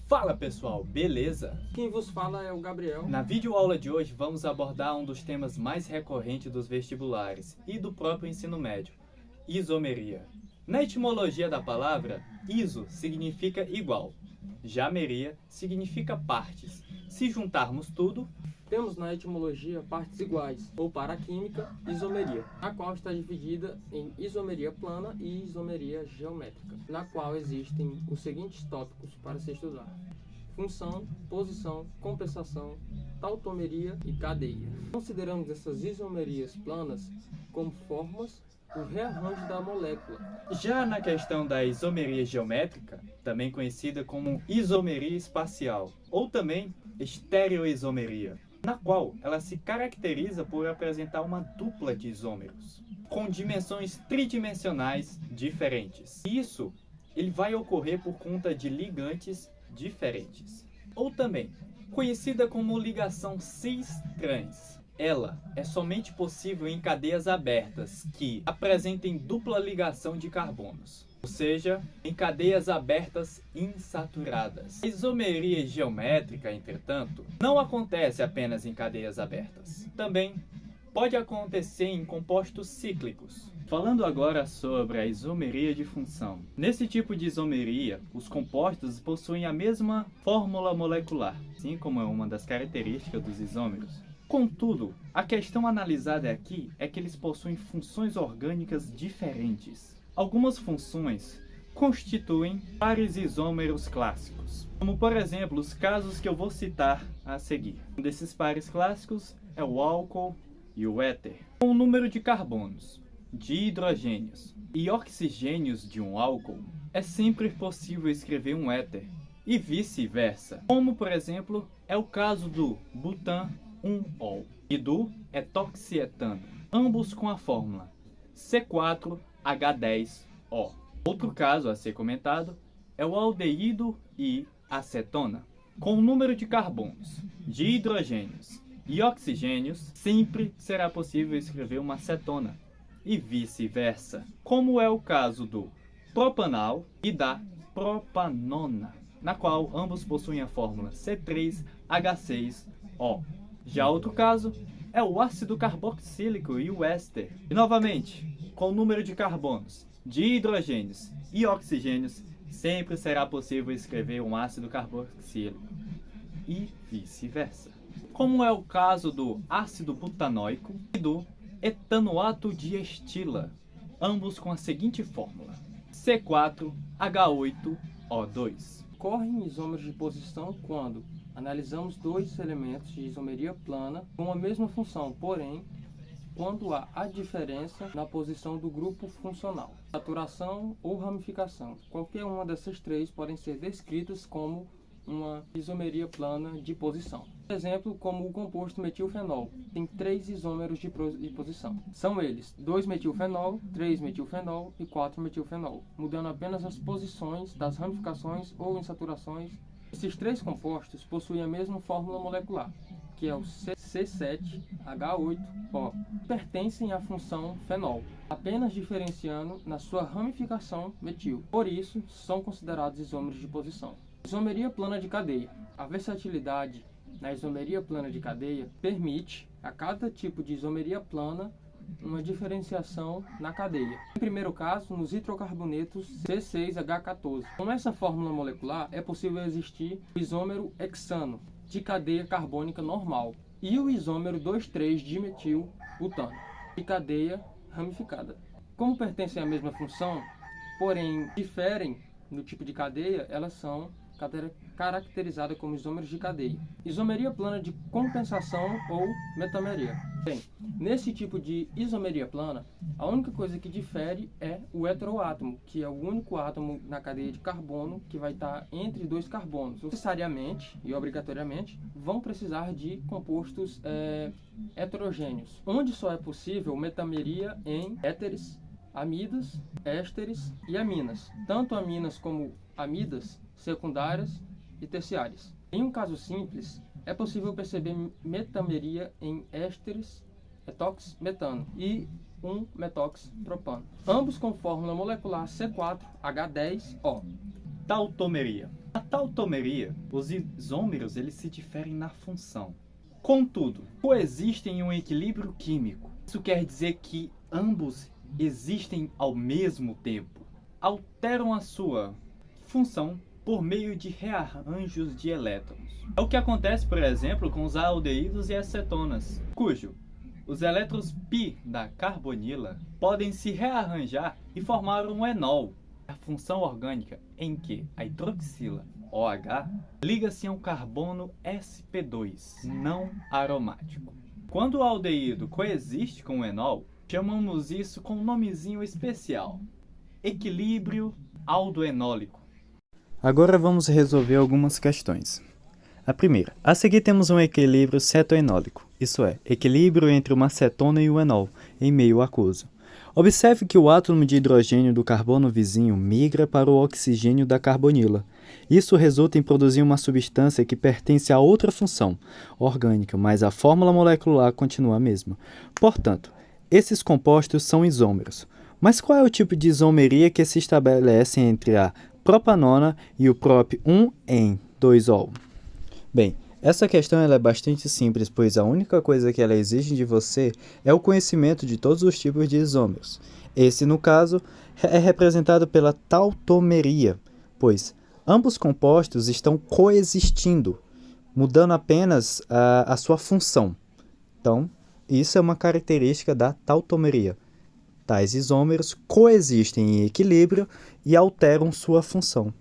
Fala pessoal, beleza? Quem vos fala é o Gabriel. Na videoaula de hoje vamos abordar um dos temas mais recorrentes dos vestibulares e do próprio ensino médio, isomeria. Na etimologia da palavra, iso significa igual, já meria significa partes. Se juntarmos tudo, Temos na etimologia partes iguais, ou para a química, isomeria, a qual está dividida em isomeria plana e isomeria geométrica, na qual existem os seguintes tópicos para se estudar: função, posição, compensação, tautomeria e cadeia. Consideramos essas isomerias planas como formas do rearranjo da molécula. já na questão da isomeria geométrica, também conhecida como isomeria espacial, ou também estereoisomeria, na qual ela se caracteriza por apresentar uma dupla de isômeros, com dimensões tridimensionais diferentes. Isso ele vai ocorrer por conta de ligantes diferentes, ou também conhecida como ligação cis-trans. Ela é somente possível em cadeias abertas que apresentem dupla ligação de carbonos, ou seja, em cadeias abertas insaturadas. A isomeria geométrica, entretanto, não acontece apenas em cadeias abertas. Também pode acontecer em compostos cíclicos. Falando agora sobre a isomeria de função. Nesse tipo de isomeria, os compostos possuem a mesma fórmula molecular, assim como é uma das características dos isômeros. Contudo, a questão analisada aqui é que eles possuem funções orgânicas diferentes. Algumas funções constituem pares isômeros clássicos, como por exemplo os casos que eu vou citar a seguir. Um desses pares clássicos é o álcool e o éter, com o número de carbonos, de hidrogênios e oxigênios de um álcool. É sempre possível escrever um éter, e vice-versa, como por exemplo é o caso do butan-1-ol e do etoxietano, ambos com a fórmula C4H10O. Outro caso a ser comentado é o aldeído e acetona. Com o número de carbonos, de hidrogênios e oxigênios, sempre será possível escrever uma acetona, e vice-versa, como é o caso do propanal e da propanona, na qual ambos possuem a fórmula C3H6O. Já outro caso é o ácido carboxílico e o éster. E novamente, com o número de carbonos, de hidrogênios e oxigênios, sempre será possível escrever um ácido carboxílico, e vice-versa, como é o caso do ácido butanoico e do etanoato de estila, ambos com a seguinte fórmula: C4H8O2. Ocorrem isômeros de posição quando analisamos dois elementos de isomeria plana com a mesma função, porém, quando há a diferença na posição do grupo funcional, saturação ou ramificação. Qualquer uma dessas três podem ser descritas como uma isomeria plana de posição. Por exemplo, como o composto metilfenol, tem 3 isômeros de posição. São eles 2-metilfenol, 3-metilfenol e 4-metilfenol, mudando apenas as posições das ramificações ou insaturações. Esses 3 compostos possuem a mesma fórmula molecular, que é o C7H8O. Pertencem à função fenol, apenas diferenciando na sua ramificação metil. Por isso, são considerados isômeros de posição. Isomeria plana de cadeia. A versatilidade na isomeria plana de cadeia permite a cada tipo de isomeria plana uma diferenciação na cadeia. Em primeiro caso, nos hidrocarbonetos C6H14. Com essa fórmula molecular, é possível existir o isômero hexano, de cadeia carbônica normal, e o isômero 2,3-dimetilbutano, de cadeia ramificada. Como pertencem à mesma função, porém diferem no tipo de cadeia, elas são caracterizadas como isômeros de cadeia. Isomeria plana de compensação ou metameria. Bem, nesse tipo de isomeria plana, a única coisa que difere é o heteroátomo, que é o único átomo na cadeia de carbono que vai estar entre 2 carbonos. Necessariamente e obrigatoriamente vão precisar de compostos heterogêneos, onde só é possível metameria em éteres, amidas, ésteres e aminas, tanto aminas como amidas secundárias e terciárias. Em um caso simples, é possível perceber metameria em ésteres, etox-metano e 1-metox-propano, ambos com fórmula molecular C4H10O. Tautomeria. Na tautomeria, os isômeros eles se diferem na função. Contudo, coexistem em um equilíbrio químico. Isso quer dizer que ambos existem ao mesmo tempo. Alteram a sua função por meio de rearranjos de elétrons. É o que acontece, por exemplo, com os aldeídos e as cetonas, cujo os elétrons π da carbonila podem se rearranjar e formar um enol. A função orgânica em que a hidroxila OH liga-se a um carbono sp2 não aromático. Quando o aldeído coexiste com o enol, chamamos isso com um nomezinho especial: equilíbrio aldoenólico. Agora vamos resolver algumas questões. A primeira, a seguir temos um equilíbrio cetoenólico, isso é, equilíbrio entre uma cetona e o enol, em meio aquoso. Observe que o átomo de hidrogênio do carbono vizinho migra para o oxigênio da carbonila. Isso resulta em produzir uma substância que pertence a outra função orgânica, mas a fórmula molecular continua a mesma. Portanto, esses compostos são isômeros. Mas qual é o tipo de isomeria que se estabelece entre a propanona e o prop 1 em 2-ol? Bem, essa questão ela é bastante simples, pois a única coisa que ela exige de você é o conhecimento de todos os tipos de isômeros. Esse, no caso, é representado pela tautomeria, pois ambos compostos estão coexistindo, mudando apenas a sua função. Então, isso é uma característica da tautomeria. Tais isômeros coexistem em equilíbrio e alteram sua função.